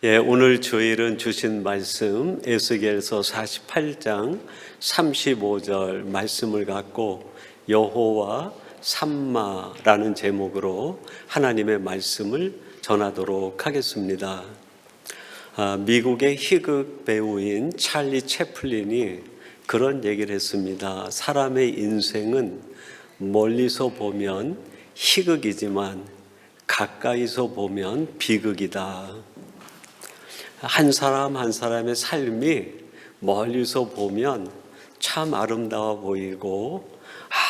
오늘 주일은 주신 말씀 에스겔서 48장 35절 말씀을 갖고 여호와 삼마라는 제목으로 하나님의 말씀을 전하도록 하겠습니다. 미국의 희극 배우인 찰리 채플린이 그런 얘기를 했습니다. 사람의 인생은 멀리서 보면 희극이지만 가까이서 보면 비극이다. 한 사람 한 사람의 삶이 멀리서 보면 참 아름다워 보이고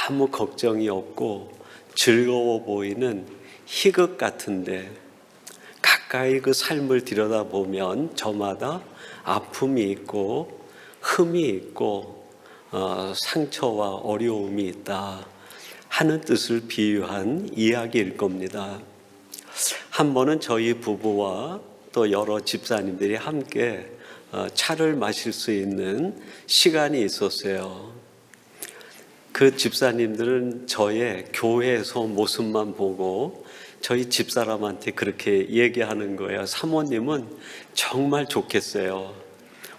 아무 걱정이 없고 즐거워 보이는 희극 같은데 가까이 그 삶을 들여다보면 저마다 아픔이 있고 흠이 있고 상처와 어려움이 있다 하는 뜻을 비유한 이야기일 겁니다. 한 번은 저희 부부와 또 여러 집사님들이 함께 차를 마실 수 있는 시간이 있었어요. 그 집사님들은 저의 교회에서 모습만 보고 저희 집사람한테 그렇게 얘기하는 거예요. 사모님은 정말 좋겠어요.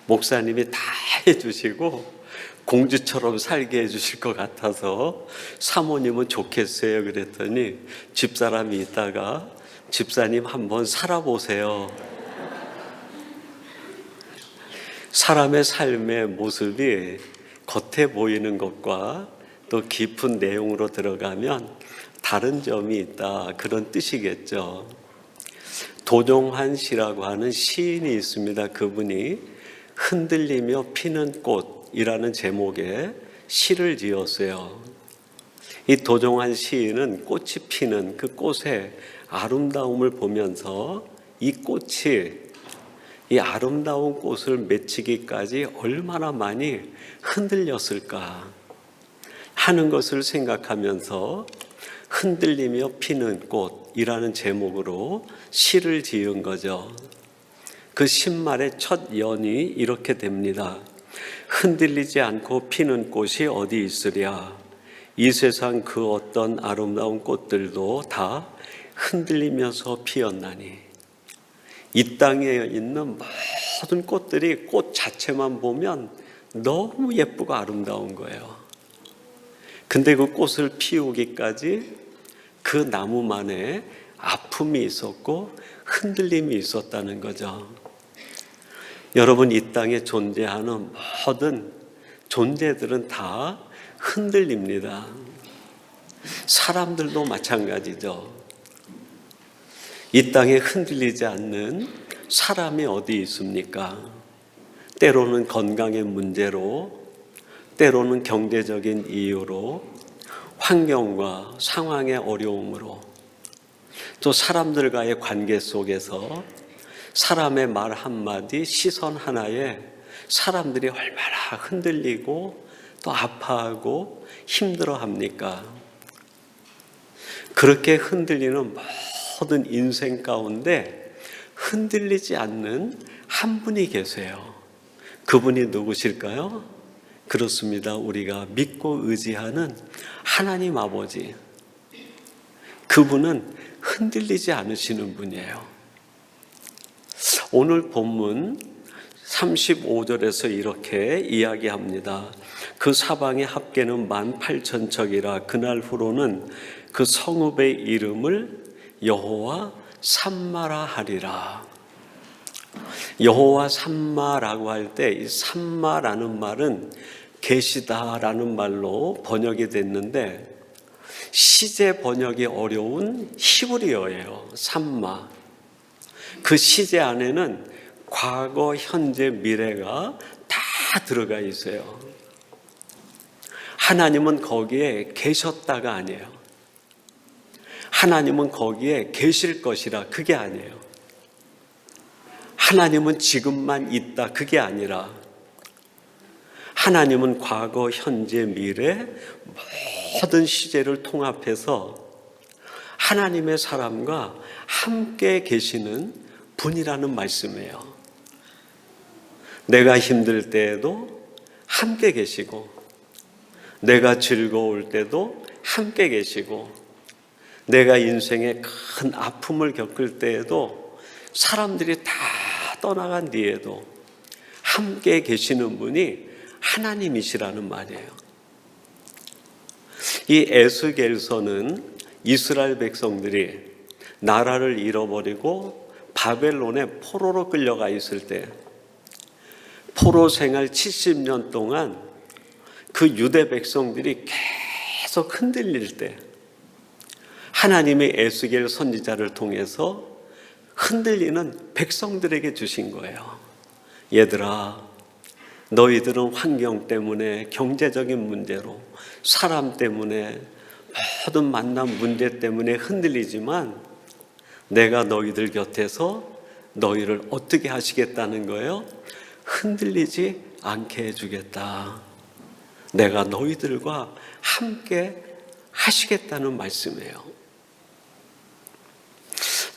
목사님이 다 해주시고 공주처럼 살게 해주실 것 같아서 사모님은 좋겠어요. 그랬더니 집사람이 있다가 집사님 한번 살아보세요. 사람의 삶의 모습이 겉에 보이는 것과 또 깊은 내용으로 들어가면 다른 점이 있다, 그런 뜻이겠죠. 도종환 씨라고 하는 시인이 있습니다. 그분이 흔들리며 피는 꽃이라는 제목의 시를 지었어요. 이 도종환 시인은 꽃이 피는 그 꽃의 아름다움을 보면서 이 꽃이 이 아름다운 꽃을 맺히기까지 얼마나 많이 흔들렸을까 하는 것을 생각하면서 흔들리며 피는 꽃이라는 제목으로 시를 지은 거죠. 그 신말의 첫 연이 이렇게 됩니다. 흔들리지 않고 피는 꽃이 어디 있으랴. 이 세상 그 어떤 아름다운 꽃들도 다 흔들리면서 피었나니. 이 땅에 있는 모든 꽃들이 꽃 자체만 보면 너무 예쁘고 아름다운 거예요. 근데 그 꽃을 피우기까지 그 나무만에 아픔이 있었고 흔들림이 있었다는 거죠. 여러분, 이 땅에 존재하는 모든 존재들은 다 흔들립니다. 사람들도 마찬가지죠. 이 땅에 흔들리지 않는 사람이 어디 있습니까? 때로는 건강의 문제로, 때로는 경제적인 이유로, 환경과 상황의 어려움으로, 또 사람들과의 관계 속에서 사람의 말 한마디, 시선 하나에 사람들이 얼마나 흔들리고 또 아파하고 힘들어합니까? 그렇게 흔들리는 모든 인생 가운데 흔들리지 않는 한 분이 계세요. 그분이 누구실까요? 그렇습니다. 우리가 믿고 의지하는 하나님 아버지. 그분은 흔들리지 않으시는 분이에요. 오늘 본문 35절에서 이렇게 이야기합니다. 그 사방의 합계는 18,000척이라 그날 후로는 그 성읍의 이름을 여호와 삼마라 하리라. 여호와 삼마라고 할 때 이 삼마라는 말은 계시다라는 말로 번역이 됐는데 시제 번역이 어려운 히브리어예요. 삼마. 그 시제 안에는 과거, 현재, 미래가 다 들어가 있어요. 하나님은 거기에 계셨다가 아니에요. 하나님은 거기에 계실 것이라, 그게 아니에요. 하나님은 지금만 있다, 그게 아니라 하나님은 과거, 현재, 미래 모든 시제를 통합해서 하나님의 사람과 함께 계시는 분이라는 말씀이에요. 내가 힘들 때에도 함께 계시고, 내가 즐거울 때도 함께 계시고, 내가 인생에 큰 아픔을 겪을 때에도 사람들이 다 떠나간 뒤에도 함께 계시는 분이 하나님이시라는 말이에요. 이 에스겔서는 이스라엘 백성들이 나라를 잃어버리고 바벨론에 포로로 끌려가 있을 때, 포로 생활 70년 동안 그 유대 백성들이 계속 흔들릴 때 하나님의 에스겔 선지자를 통해서 흔들리는 백성들에게 주신 거예요. 얘들아, 너희들은 환경 때문에, 경제적인 문제로, 사람 때문에, 모든 만남 문제 때문에 흔들리지만 내가 너희들 곁에서 너희를 어떻게 하시겠다는 거예요? 흔들리지 않게 해주겠다. 내가 너희들과 함께 하시겠다는 말씀이에요.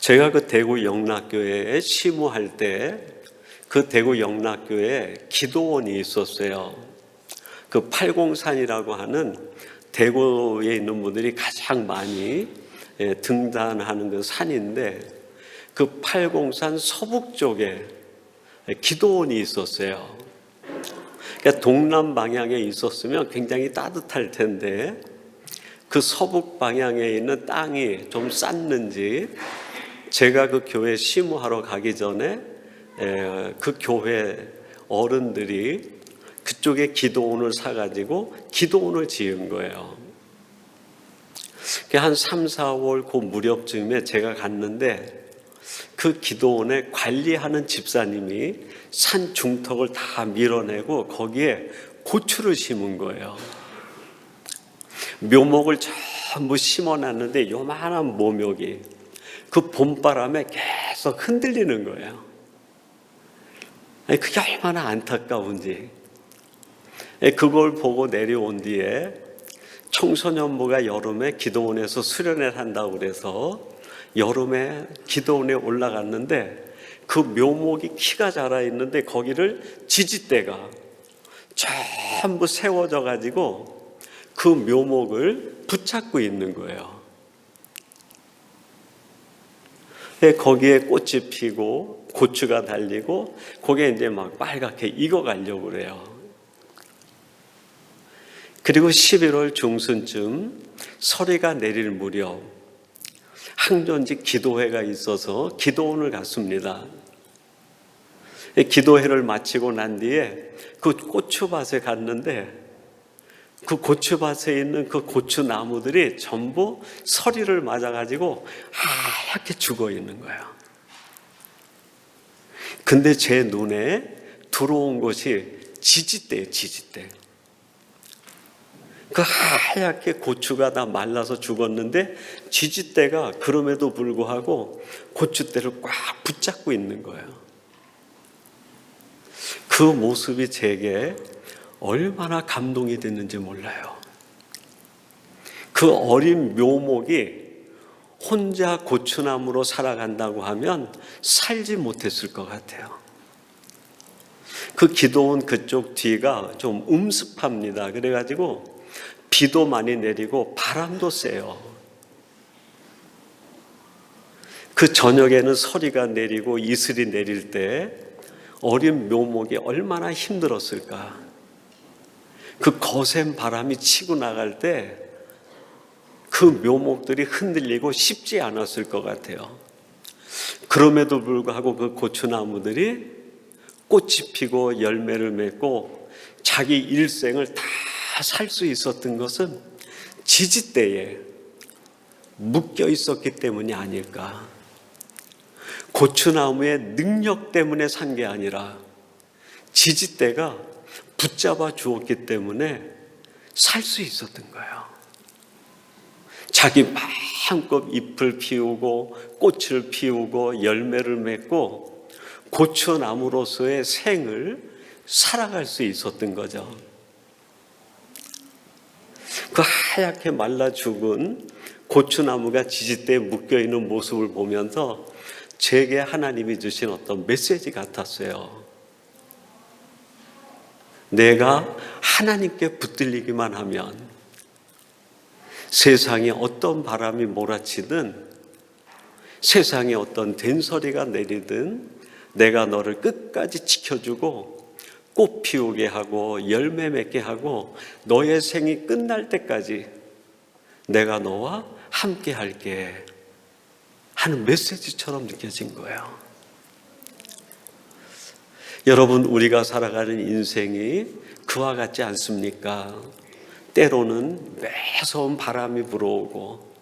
제가 그 대구 영락교회에 시무할 때 그 대구 영락교회에 기도원이 있었어요. 그 팔공산이라고 하는 대구에 있는 분들이 가장 많이 등단하는 그 산인데, 그 팔공산 서북 쪽에 기도원이 있었어요. 그러니까 동남 방향에 있었으면 굉장히 따뜻할 텐데 그 서북 방향에 있는 땅이 좀 쌌는지 제가 그 교회 시무하러 가기 전에 그 교회 어른들이 그쪽에 기도원을 사가지고 기도원을 지은 거예요. 한 3, 4월 그 무렵쯤에 제가 갔는데 그 기도원에 관리하는 집사님이 산 중턱을 다 밀어내고 거기에 고추를 심은 거예요. 묘목을 전부 심어놨는데 요만한 모묘기 그 봄바람에 계속 흔들리는 거예요. 그게 얼마나 안타까운지. 그걸 보고 내려온 뒤에 청소년부가 여름에 기도원에서 수련회를 한다고 그래서 여름에 기도원에 올라갔는데 그 묘목이 키가 자라 있는데 거기를 지지대가 전부 세워져 가지고 그 묘목을 붙잡고 있는 거예요. 거기에 꽃이 피고 고추가 달리고 거기에 이제 막 빨갛게 익어가려고 그래요. 그리고 11월 중순쯤 서리가 내릴 무렵 항전직 기도회가 있어서 기도원을 갔습니다. 기도회를 마치고 난 뒤에 그 고추밭에 갔는데 그 고추밭에 있는 그 고추나무들이 전부 서리를 맞아가지고 하얗게 죽어 있는 거예요. 근데 제 눈에 들어온 것이 지지대예요, 지지대. 그 하얗게 고추가 다 말라서 죽었는데 지지대가 그럼에도 불구하고 고추대를 꽉 붙잡고 있는 거예요. 그 모습이 제게 얼마나 감동이 됐는지 몰라요. 그 어린 묘목이 혼자 고추나무로 살아간다고 하면 살지 못했을 것 같아요. 그 기도원 그쪽 뒤가 좀 음습합니다. 그래가지고 비도 많이 내리고 바람도 세요. 그 저녁에는 서리가 내리고 이슬이 내릴 때 어린 묘목이 얼마나 힘들었을까. 그 거센 바람이 치고 나갈 때 그 묘목들이 흔들리고 쉽지 않았을 것 같아요. 그럼에도 불구하고 그 고추나무들이 꽃이 피고 열매를 맺고 자기 일생을 다 살 수 있었던 것은 지지대에 묶여 있었기 때문이 아닐까. 고추나무의 능력 때문에 산 게 아니라 지지대가 붙잡아 주었기 때문에 살 수 있었던 거예요. 자기 마음껏 잎을 피우고 꽃을 피우고 열매를 맺고 고추나무로서의 생을 살아갈 수 있었던 거죠. 그 하얗게 말라 죽은 고추나무가 지지대에 묶여있는 모습을 보면서 제게 하나님이 주신 어떤 메시지 같았어요. 내가 하나님께 붙들리기만 하면 세상에 어떤 바람이 몰아치든 세상에 어떤 된소리가 내리든 내가 너를 끝까지 지켜주고 꽃 피우게 하고 열매 맺게 하고 너의 생이 끝날 때까지 내가 너와 함께 할게 하는 메시지처럼 느껴진 거예요. 여러분, 우리가 살아가는 인생이 그와 같지 않습니까? 때로는 매서운 바람이 불어오고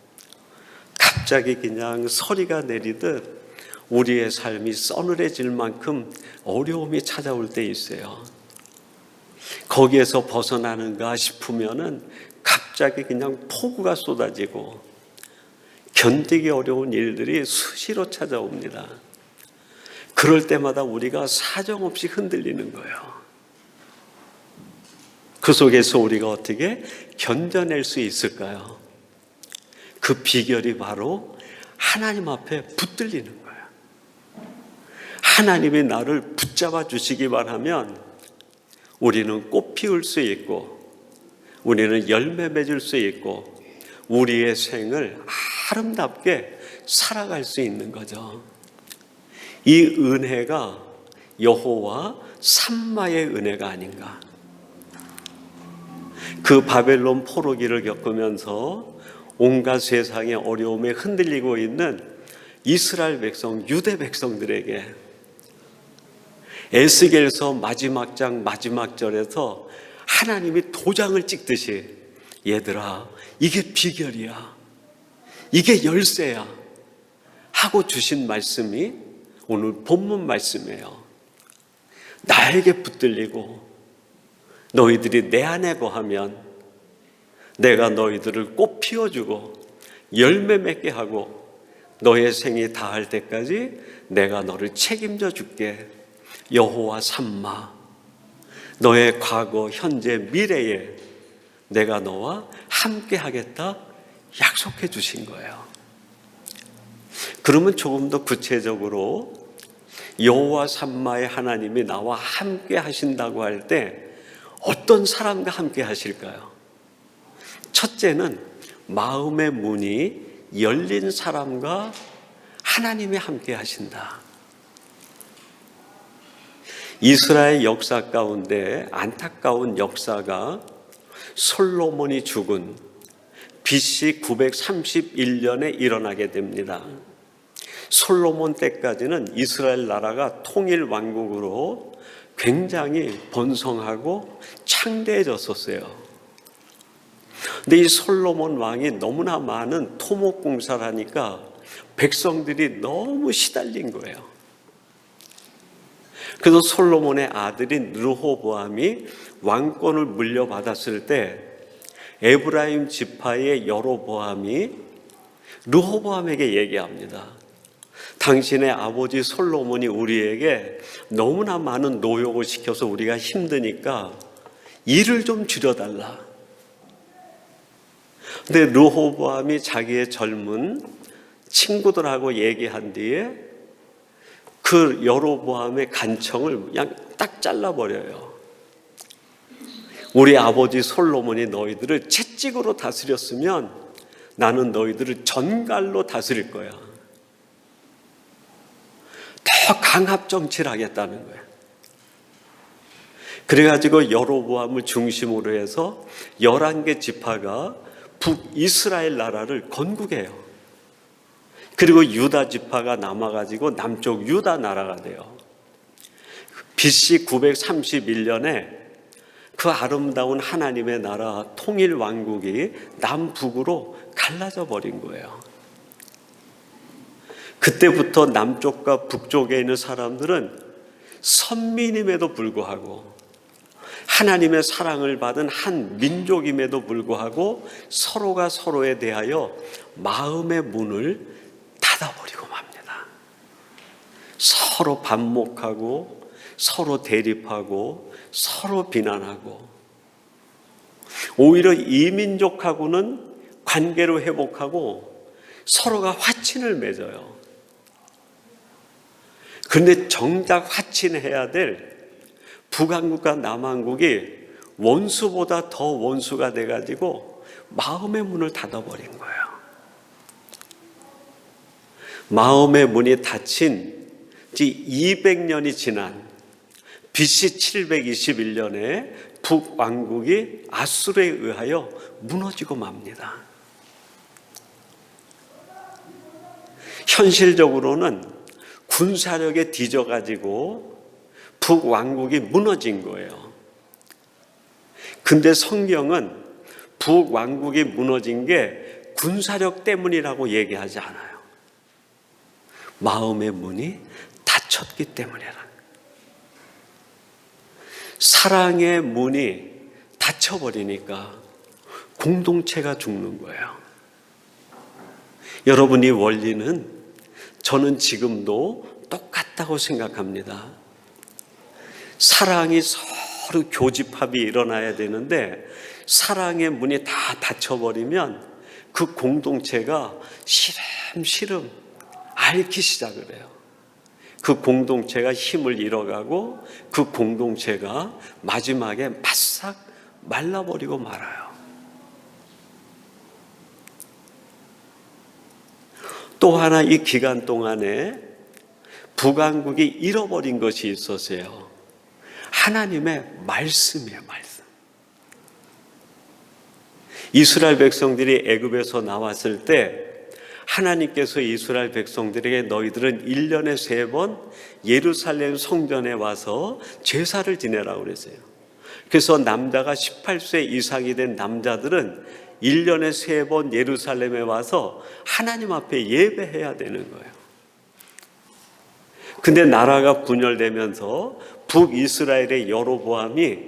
갑자기 그냥 서리가 내리듯 우리의 삶이 서늘해질 만큼 어려움이 찾아올 때 있어요. 거기에서 벗어나는가 싶으면은 갑자기 그냥 폭우가 쏟아지고 견디기 어려운 일들이 수시로 찾아옵니다. 그럴 때마다 우리가 사정없이 흔들리는 거예요. 그 속에서 우리가 어떻게 견뎌낼 수 있을까요? 그 비결이 바로 하나님 앞에 붙들리는 거예요. 하나님이 나를 붙잡아 주시기만 하면 우리는 꽃 피울 수 있고 우리는 열매 맺을 수 있고 우리의 생을 아름답게 살아갈 수 있는 거죠. 이 은혜가 여호와 삼마의 은혜가 아닌가. 그 바벨론 포로기를 겪으면서 온갖 세상의 어려움에 흔들리고 있는 이스라엘 백성, 유대 백성들에게 에스겔서 마지막 장 마지막 절에서 하나님이 도장을 찍듯이 얘들아, 이게 비결이야, 이게 열쇠야 하고 주신 말씀이 오늘 본문 말씀이에요. 나에게 붙들리고 너희들이 내 안에 거하면 내가 너희들을 꽃 피워주고 열매 맺게 하고 너의 생이 다할 때까지 내가 너를 책임져 줄게. 여호와 삼마, 너의 과거, 현재, 미래에 내가 너와 함께 하겠다 약속해 주신 거예요. 그러면 조금 더 구체적으로 여호와 삼마의 하나님이 나와 함께 하신다고 할 때 어떤 사람과 함께 하실까요? 첫째는 마음의 문이 열린 사람과 하나님이 함께 하신다. 이스라엘 역사 가운데 안타까운 역사가 솔로몬이 죽은 BC 931년에 일어나게 됩니다. 솔로몬 때까지는 이스라엘 나라가 통일 왕국으로 굉장히 번성하고 창대해졌었어요. 근데 이 솔로몬 왕이 너무나 많은 토목 공사를 하니까 백성들이 너무 시달린 거예요. 그래서 솔로몬의 아들인 르호보암이 왕권을 물려받았을 때 에브라임 지파의 여로보암이 르호보암에게 얘기합니다. 당신의 아버지 솔로몬이 우리에게 너무나 많은 노역을 시켜서 우리가 힘드니까 일을 좀 줄여달라. 근데 르호보암이 자기의 젊은 친구들하고 얘기한 뒤에 그 여로보암의 간청을 그냥 딱 잘라버려요. 우리 아버지 솔로몬이 너희들을 채찍으로 다스렸으면 나는 너희들을 전갈로 다스릴 거야. 더 강압 정치를 하겠다는 거예요. 그래가지고 여로보암을 중심으로 해서 11개 지파가 북이스라엘 나라를 건국해요. 그리고 유다 지파가 남아가지고 남쪽 유다 나라가 돼요. BC 931년에 그 아름다운 하나님의 나라 통일 왕국이 남북으로 갈라져 버린 거예요. 그때부터 남쪽과 북쪽에 있는 사람들은 선민임에도 불구하고 하나님의 사랑을 받은 한 민족임에도 불구하고 서로가 서로에 대하여 마음의 문을 닫아버리고 맙니다. 서로 반목하고 서로 대립하고 서로 비난하고 오히려 이민족하고는 관계를 회복하고 서로가 화친을 맺어요. 그런데 정작 화친해야 될 북한국과 남한국이 원수보다 더 원수가 돼가지고 마음의 문을 닫아버린 거예요. 마음의 문이 닫힌 200년이 지난 BC 721년에 북왕국이 아수르에 의하여 무너지고 맙니다. 현실적으로는 군사력에 뒤져가지고 북왕국이 무너진 거예요. 근데 성경은 북왕국이 무너진 게 군사력 때문이라고 얘기하지 않아요. 마음의 문이 닫혔기 때문이라. 사랑의 문이 닫혀버리니까 공동체가 죽는 거예요. 여러분이 원리는 저는 지금도 똑같다고 생각합니다. 사랑이 서로 교집합이 일어나야 되는데 사랑의 문이 다 닫혀버리면 그 공동체가 시름시름 앓기 시작을 해요. 그 공동체가 힘을 잃어가고 그 공동체가 마지막에 바싹 말라버리고 말아요. 또 하나 이 기간 동안에 북왕국이 잃어버린 것이 있었어요. 하나님의 말씀이에요. 말씀. 이스라엘 백성들이 애굽에서 나왔을 때 하나님께서 이스라엘 백성들에게 너희들은 1년에 3번 예루살렘 성전에 와서 제사를 지내라고 그랬어요. 그래서 남자가 18세 이상이 된 남자들은 1년에 3번 예루살렘에 와서 하나님 앞에 예배해야 되는 거예요. 근데 나라가 분열되면서 북이스라엘의 여로보암이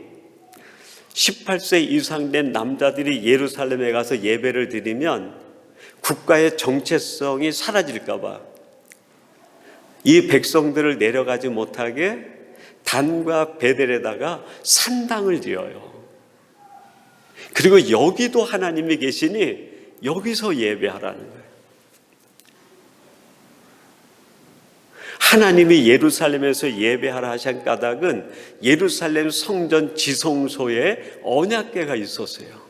18세 이상 된 남자들이 예루살렘에 가서 예배를 드리면 국가의 정체성이 사라질까 봐 이 백성들을 내려가지 못하게 단과 베델에다가 산당을 지어요. 그리고 여기도 하나님이 계시니 여기서 예배하라는 거예요. 하나님이 예루살렘에서 예배하라 하신 까닭은 예루살렘 성전 지성소에 언약궤가 있었어요.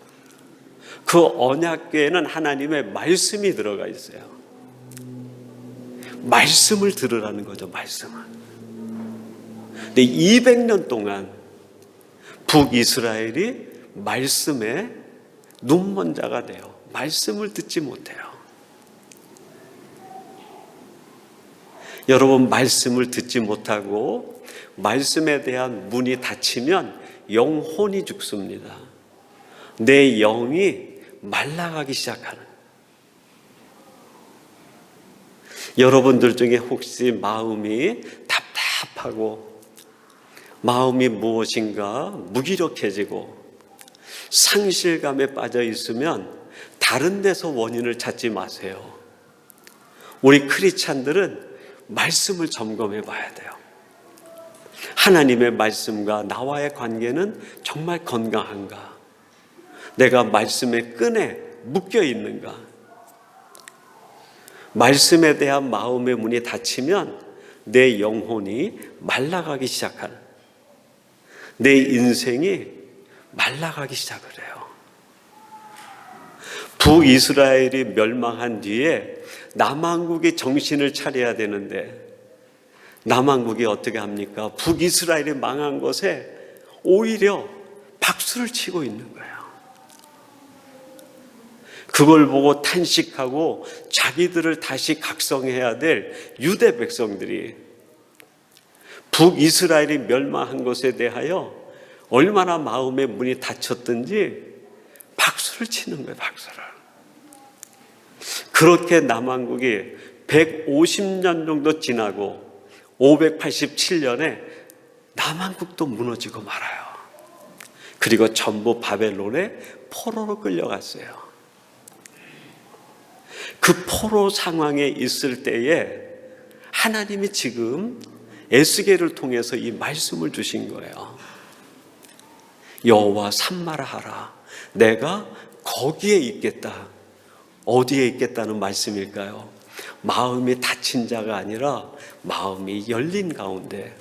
그 언약궤에는 하나님의 말씀이 들어가 있어요. 말씀을 들으라는 거죠. 말씀을. 근데 200년 동안 북이스라엘이 말씀에 눈먼 자가 돼요. 말씀을 듣지 못해요. 여러분, 말씀을 듣지 못하고 말씀에 대한 문이 닫히면 영혼이 죽습니다. 내 영이 말라가기 시작하는. 여러분들 중에 혹시 마음이 답답하고 마음이 무엇인가 무기력해지고 상실감에 빠져 있으면 다른 데서 원인을 찾지 마세요. 우리 크리스찬들은 말씀을 점검해 봐야 돼요. 하나님의 말씀과 나와의 관계는 정말 건강한가? 내가 말씀의 끈에 묶여 있는가? 말씀에 대한 마음의 문이 닫히면 내 영혼이 말라가기 시작하는, 내 인생이 말라가기 시작을 해요. 북이스라엘이 멸망한 뒤에 남왕국이 정신을 차려야 되는데 남왕국이 어떻게 합니까? 북이스라엘이 망한 것에 오히려 박수를 치고 있는 거예요. 그걸 보고 탄식하고 자기들을 다시 각성해야 될 유대 백성들이 북이스라엘이 멸망한 것에 대하여 얼마나 마음의 문이 닫혔든지 박수를 치는 거예요. 박수를. 그렇게 남왕국이 150년 정도 지나고 587년에 남왕국도 무너지고 말아요. 그리고 전부 바벨론에 포로로 끌려갔어요. 그 포로 상황에 있을 때에 하나님이 지금 에스겔을 통해서 이 말씀을 주신 거예요. 여호와 산마라 하라. 내가 거기에 있겠다. 어디에 있겠다는 말씀일까요? 마음이 닫힌 자가 아니라 마음이 열린 가운데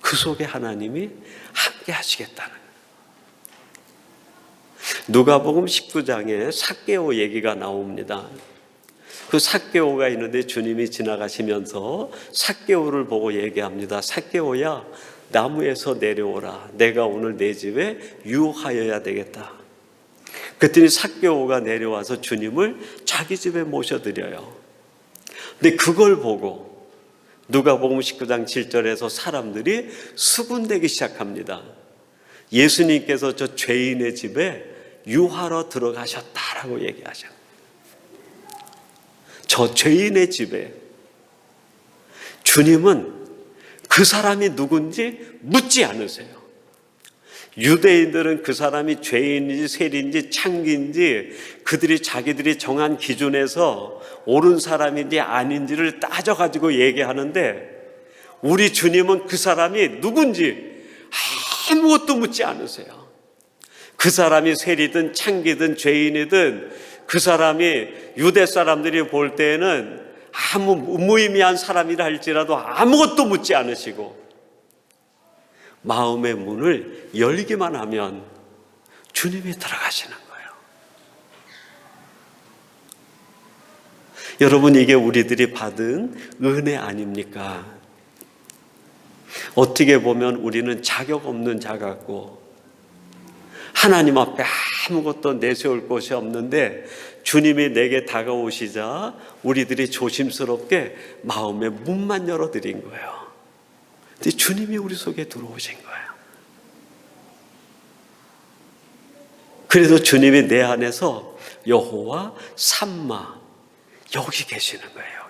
그 속에 하나님이 함께 하시겠다는. 누가복음 19장에 삭개오 얘기가 나옵니다. 그 삭개오가 있는데 주님이 지나가시면서 삭개오를 보고 얘기합니다. 삭개오야, 나무에서 내려오라. 내가 오늘 내 집에 유하여야 되겠다. 그랬더니 삭개오가 내려와서 주님을 자기 집에 모셔드려요. 근데 그걸 보고 누가복음 19장 7절에서 사람들이 수군대기 시작합니다. 예수님께서 저 죄인의 집에 유하러 들어가셨다라고 얘기하죠. 저 죄인의 집에. 주님은 그 사람이 누군지 묻지 않으세요. 유대인들은 그 사람이 죄인인지 세리인지 창기인지 그들이 자기들이 정한 기준에서 옳은 사람인지 아닌지를 따져가지고 얘기하는데, 우리 주님은 그 사람이 누군지 아무것도 묻지 않으세요. 그 사람이 세리든 창기든 죄인이든 그 사람이 유대 사람들이 볼 때에는 아무 무의미한 사람이라 할지라도 아무것도 묻지 않으시고 마음의 문을 열기만 하면 주님이 들어가시는 거예요. 여러분, 이게 우리들이 받은 은혜 아닙니까? 어떻게 보면 우리는 자격 없는 자 같고 하나님 앞에 아무것도 내세울 곳이 없는데 주님이 내게 다가오시자 우리들이 조심스럽게 마음의 문만 열어드린 거예요. 근데 주님이 우리 속에 들어오신 거예요. 그래서 주님이 내 안에서 여호와 삼마 여기 계시는 거예요.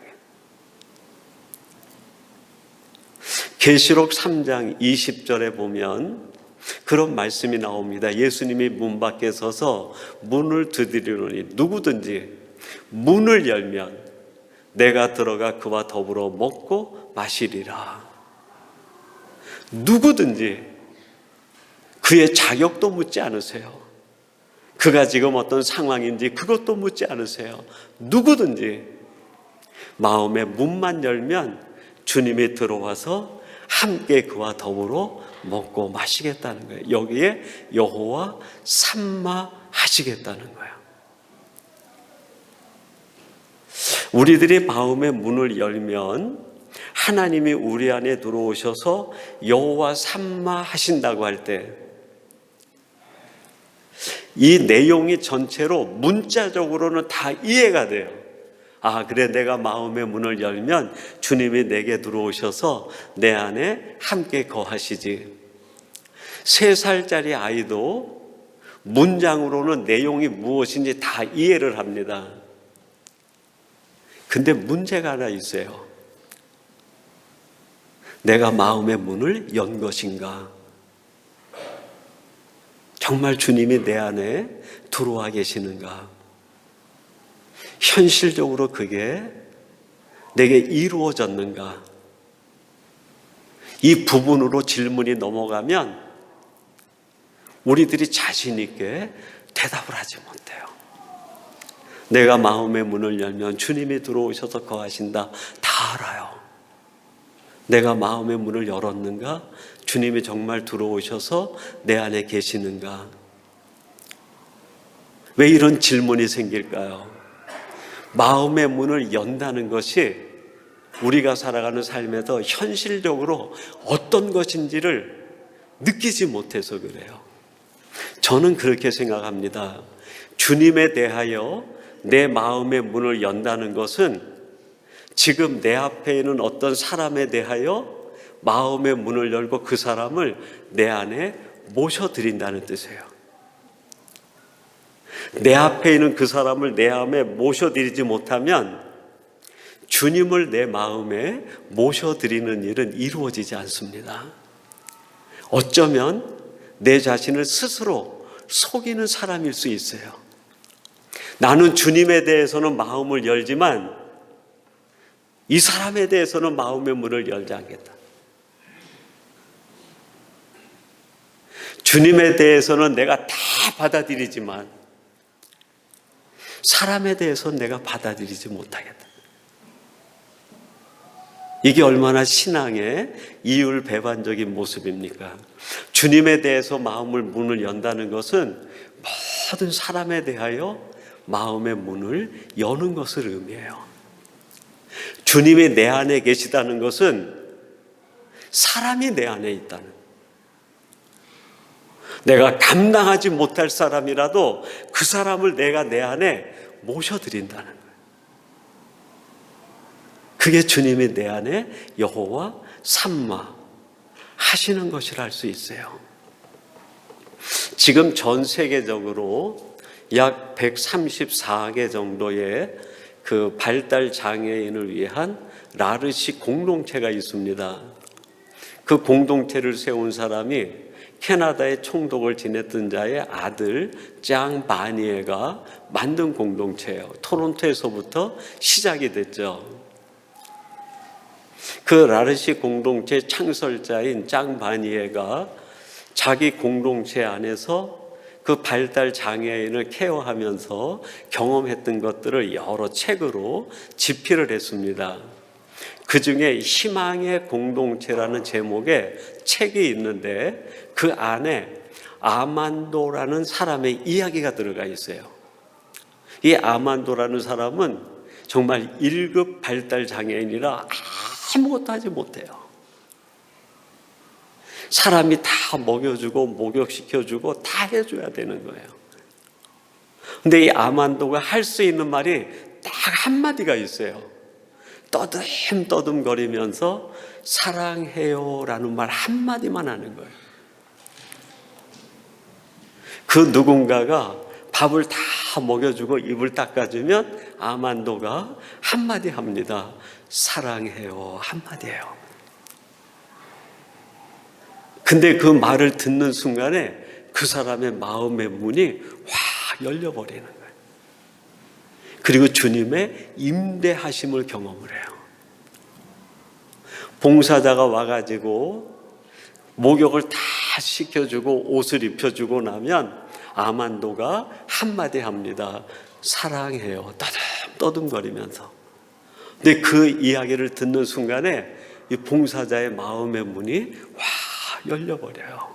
계시록 3장 20절에 보면 그런 말씀이 나옵니다. 예수님이 문 밖에 서서 문을 두드리노니 누구든지 문을 열면 내가 들어가 그와 더불어 먹고 마시리라. 누구든지. 그의 자격도 묻지 않으세요. 그가 지금 어떤 상황인지 그것도 묻지 않으세요. 누구든지 마음의 문만 열면 주님이 들어와서 함께 그와 더불어 먹고 마시겠다는 거예요. 여기에 여호와 삼마 하시겠다는 거예요. 우리들이 마음의 문을 열면 하나님이 우리 안에 들어오셔서 여호와 삼마 하신다고 할 때 이 내용이 전체로 문자적으로는 다 이해가 돼요. 아, 그래, 내가 마음의 문을 열면 주님이 내게 들어오셔서 내 안에 함께 거하시지. 3살짜리 아이도 문장으로는 내용이 무엇인지 다 이해를 합니다. 근데 문제가 하나 있어요. 내가 마음의 문을 연 것인가? 정말 주님이 내 안에 들어와 계시는가? 현실적으로 그게 내게 이루어졌는가? 이 부분으로 질문이 넘어가면 우리들이 자신 있게 대답을 하지 못해요. 내가 마음의 문을 열면 주님이 들어오셔서 거하신다. 다 알아요. 내가 마음의 문을 열었는가? 주님이 정말 들어오셔서 내 안에 계시는가? 왜 이런 질문이 생길까요? 마음의 문을 연다는 것이 우리가 살아가는 삶에서 현실적으로 어떤 것인지를 느끼지 못해서 그래요. 저는 그렇게 생각합니다. 주님에 대하여 내 마음의 문을 연다는 것은 지금 내 앞에 있는 어떤 사람에 대하여 마음의 문을 열고 그 사람을 내 안에 모셔드린다는 뜻이에요. 내 앞에 있는 그 사람을 내 안에 모셔드리지 못하면 주님을 내 마음에 모셔드리는 일은 이루어지지 않습니다. 어쩌면 내 자신을 스스로 속이는 사람일 수 있어요. 나는 주님에 대해서는 마음을 열지만 이 사람에 대해서는 마음의 문을 열지 않겠다. 주님에 대해서는 내가 다 받아들이지만 사람에 대해서는 내가 받아들이지 못하겠다. 이게 얼마나 신앙의 이율배반적인 모습입니까? 주님에 대해서 마음을 문을 연다는 것은 모든 사람에 대하여 마음의 문을 여는 것을 의미해요. 주님이 내 안에 계시다는 것은 사람이 내 안에 있다는, 내가 감당하지 못할 사람이라도 그 사람을 내가 내 안에 모셔드린다는 거예요. 그게 주님이 내 안에 여호와 삼마 하시는 것이라 할 수 있어요. 지금 전 세계적으로 약 134개 정도의 그 발달 장애인을 위한 라르시 공동체가 있습니다. 그 공동체를 세운 사람이 캐나다의 총독을 지냈던 자의 아들 장 바니에가 만든 공동체예요. 토론토에서부터 시작이 됐죠. 그 라르시 공동체 창설자인 장 바니에가 자기 공동체 안에서 그 발달 장애인을 케어하면서 경험했던 것들을 여러 책으로 집필을 했습니다. 그 중에 희망의 공동체라는 제목의 책이 있는데 그 안에 아만도라는 사람의 이야기가 들어가 있어요. 이 아만도라는 사람은 정말 1급 발달 장애인이라 아무것도 하지 못해요. 사람이 다 먹여주고 목욕시켜주고 다 해줘야 되는 거예요. 근데 이 아만도가 할 수 있는 말이 딱 한마디가 있어요. 떠듬떠듬거리면서 사랑해요라는 말 한마디만 하는 거예요. 그 누군가가 밥을 다 먹여주고 입을 닦아주면 아만도가 한마디 합니다. 사랑해요 한마디예요. 근데 그 말을 듣는 순간에 그 사람의 마음의 문이 확 열려버리는 거예요. 그리고 주님의 임대하심을 경험을 해요. 봉사자가 와가지고 목욕을 다 시켜주고 옷을 입혀주고 나면 아만도가 한마디 합니다. 사랑해요. 떠듬떠듬거리면서. 근데 그 이야기를 듣는 순간에 이 봉사자의 마음의 문이 확 열려버려요.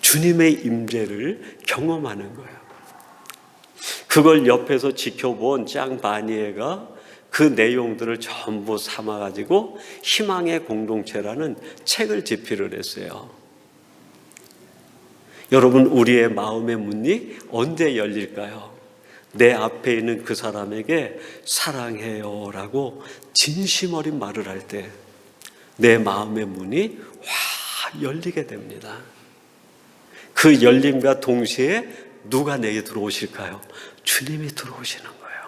주님의 임재를 경험하는 거예요. 그걸 옆에서 지켜본 짱 바니에가 그 내용들을 전부 삼아가지고 희망의 공동체라는 책을 집필을 했어요. 여러분, 우리의 마음의 문이 언제 열릴까요? 내 앞에 있는 그 사람에게 사랑해요 라고 진심 어린 말을 할 때 내 마음의 문이 확 열리게 됩니다. 그 열림과 동시에 누가 내게 들어오실까요? 주님이 들어오시는 거예요.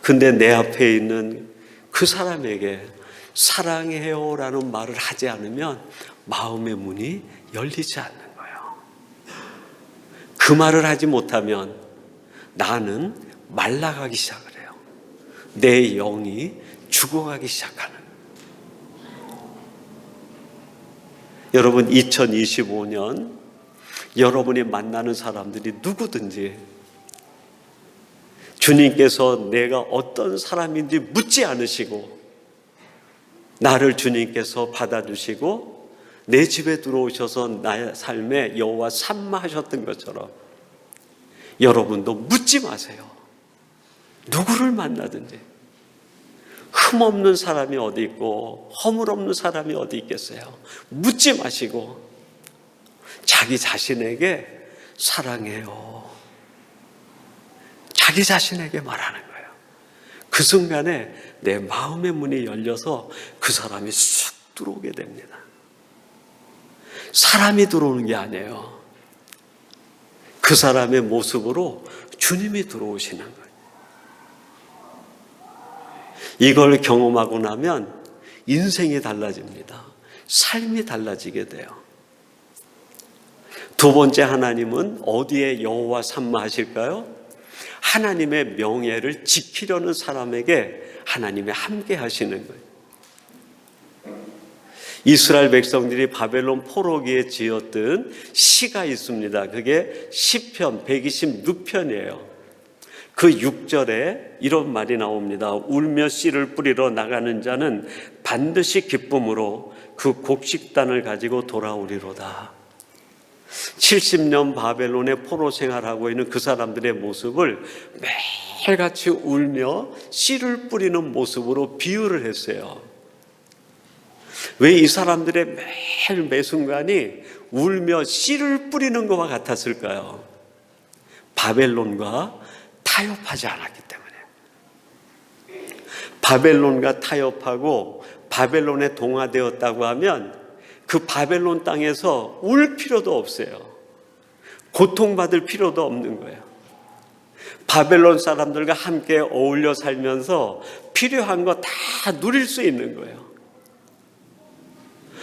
근데 내 앞에 있는 그 사람에게 사랑해요 라는 말을 하지 않으면 마음의 문이 열리지 않는 거예요. 그 말을 하지 못하면 나는 말라가기 시작을 해요. 내 영이 죽어가기 시작하는 거예요. 여러분, 2025년 여러분이 만나는 사람들이 누구든지 주님께서 내가 어떤 사람인지 묻지 않으시고 나를 주님께서 받아주시고 내 집에 들어오셔서 나의 삶에 여호와 삼마 하셨던 것처럼 여러분도 묻지 마세요. 누구를 만나든지 흠없는 사람이 어디 있고 허물없는 사람이 어디 있겠어요. 묻지 마시고 자기 자신에게 사랑해요. 자기 자신에게 말하는 거예요. 그 순간에 내 마음의 문이 열려서 그 사람이 쑥 들어오게 됩니다. 사람이 들어오는 게 아니에요. 그 사람의 모습으로 주님이 들어오시는 거예요. 이걸 경험하고 나면 인생이 달라집니다. 삶이 달라지게 돼요. 두 번째, 하나님은 어디에 여호와 삼마 하실까요? 하나님의 명예를 지키려는 사람에게 하나님이 함께 하시는 거예요. 이스라엘 백성들이 바벨론 포로기에 지었던 시가 있습니다. 그게 시편 126편이에요. 그 6절에 이런 말이 나옵니다. 울며 씨를 뿌리러 나가는 자는 반드시 기쁨으로 그 곡식단을 가지고 돌아오리로다. 70년 바벨론의 포로 생활하고 있는 그 사람들의 모습을 매일같이 울며 씨를 뿌리는 모습으로 비유를 했어요. 왜 이 사람들의 매일 매순간이 울며 씨를 뿌리는 것과 같았을까요? 바벨론과 타협하지 않았기 때문에. 바벨론과 타협하고 바벨론에 동화되었다고 하면 그 바벨론 땅에서 울 필요도 없어요. 고통받을 필요도 없는 거예요. 바벨론 사람들과 함께 어울려 살면서 필요한 거 다 누릴 수 있는 거예요.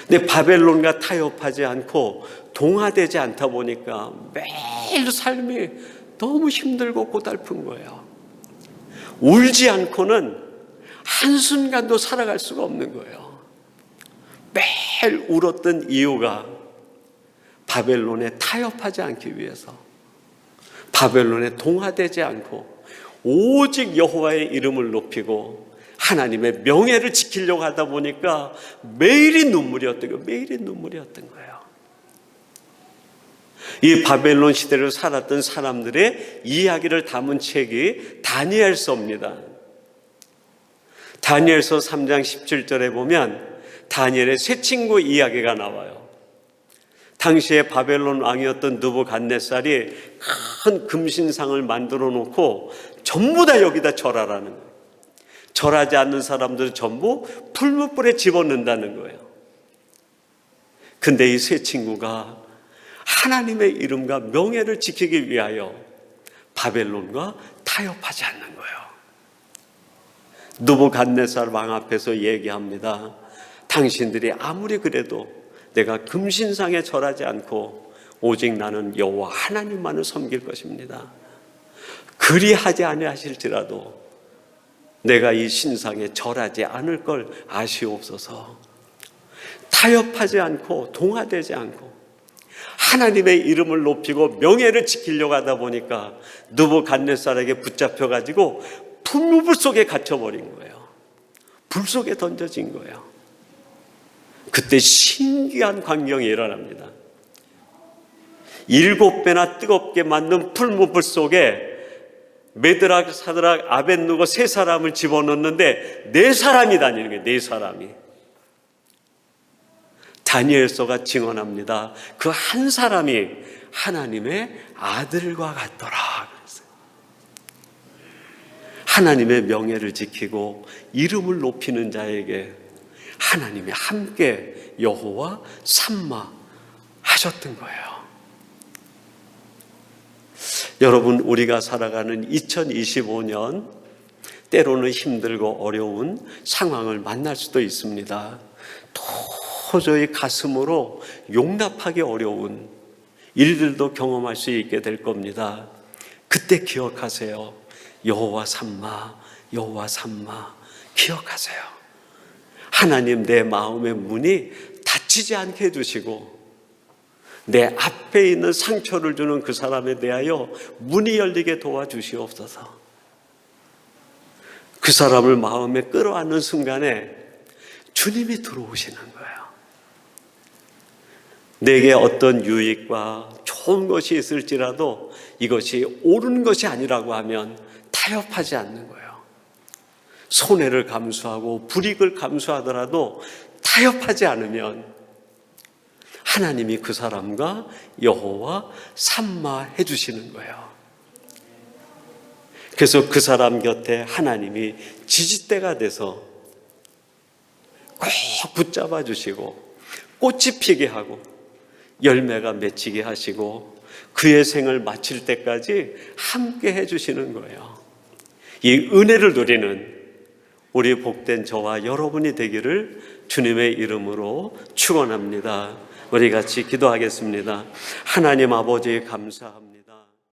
근데 바벨론과 타협하지 않고 동화되지 않다 보니까 매일 삶이 너무 힘들고 고달픈 거예요. 울지 않고는 한순간도 살아갈 수가 없는 거예요. 매일 울었던 이유가 바벨론에 타협하지 않기 위해서, 바벨론에 동화되지 않고 오직 여호와의 이름을 높이고 하나님의 명예를 지키려고 하다 보니까 매일이 눈물이었던 거예요. 매일이 눈물이었던 거예요. 이 바벨론 시대를 살았던 사람들의 이야기를 담은 책이 다니엘서입니다. 다니엘서 3장 17절에 보면 다니엘의 세 친구 이야기가 나와요. 당시에 바벨론 왕이었던 느부갓네살이 큰 금신상을 만들어 놓고 전부 다 여기다 절하라는 거예요. 절하지 않는 사람들은 전부 풀무불에 집어넣는다는 거예요. 근데 이 세 친구가 하나님의 이름과 명예를 지키기 위하여 바벨론과 타협하지 않는 거예요. 느부갓네살 왕 앞에서 얘기합니다. 당신들이 아무리 그래도 내가 금신상에 절하지 않고 오직 나는 여호와 하나님만을 섬길 것입니다. 그리하지 아니하실지라도 내가 이 신상에 절하지 않을 걸 아시옵소서. 타협하지 않고 동화되지 않고 하나님의 이름을 높이고 명예를 지키려고 하다 보니까 느부갓네살에게 붙잡혀가지고 풀무불 속에 갇혀버린 거예요. 불 속에 던져진 거예요. 그때 신기한 광경이 일어납니다. 7배나 뜨겁게 만든 풀무불 속에 메드락, 사드락, 아벳느고 세 사람을 집어넣는데 4사람이 다니는 거예요. 4사람이. 다니엘서가 증언합니다. 그 한 사람이 하나님의 아들과 같더라. 그랬어요. 하나님의 명예를 지키고 이름을 높이는 자에게 하나님이 함께 여호와 삼마 하셨던 거예요. 여러분, 우리가 살아가는 2025년 때로는 힘들고 어려운 상황을 만날 수도 있습니다. 도저히 가슴으로 용납하기 어려운 일들도 경험할 수 있게 될 겁니다. 그때 기억하세요. 여호와 삼마, 여호와 삼마 기억하세요. 하나님, 내 마음의 문이 닫히지 않게 해주시고 내 앞에 있는 상처를 주는 그 사람에 대하여 문이 열리게 도와주시옵소서. 그 사람을 마음에 끌어안는 순간에 주님이 들어오시는 거예요. 내게 어떤 유익과 좋은 것이 있을지라도 이것이 옳은 것이 아니라고 하면 타협하지 않는 거예요. 손해를 감수하고 불이익을 감수하더라도 타협하지 않으면 하나님이 그 사람과 여호와 삼마해 주시는 거예요. 그래서 그 사람 곁에 하나님이 지지대가 돼서 꼭 붙잡아 주시고 꽃이 피게 하고 열매가 맺히게 하시고 그의 생을 마칠 때까지 함께 해주시는 거예요. 이 은혜를 누리는 우리 복된 저와 여러분이 되기를 주님의 이름으로 축원합니다. 우리 같이 기도하겠습니다. 하나님 아버지 감사합니다.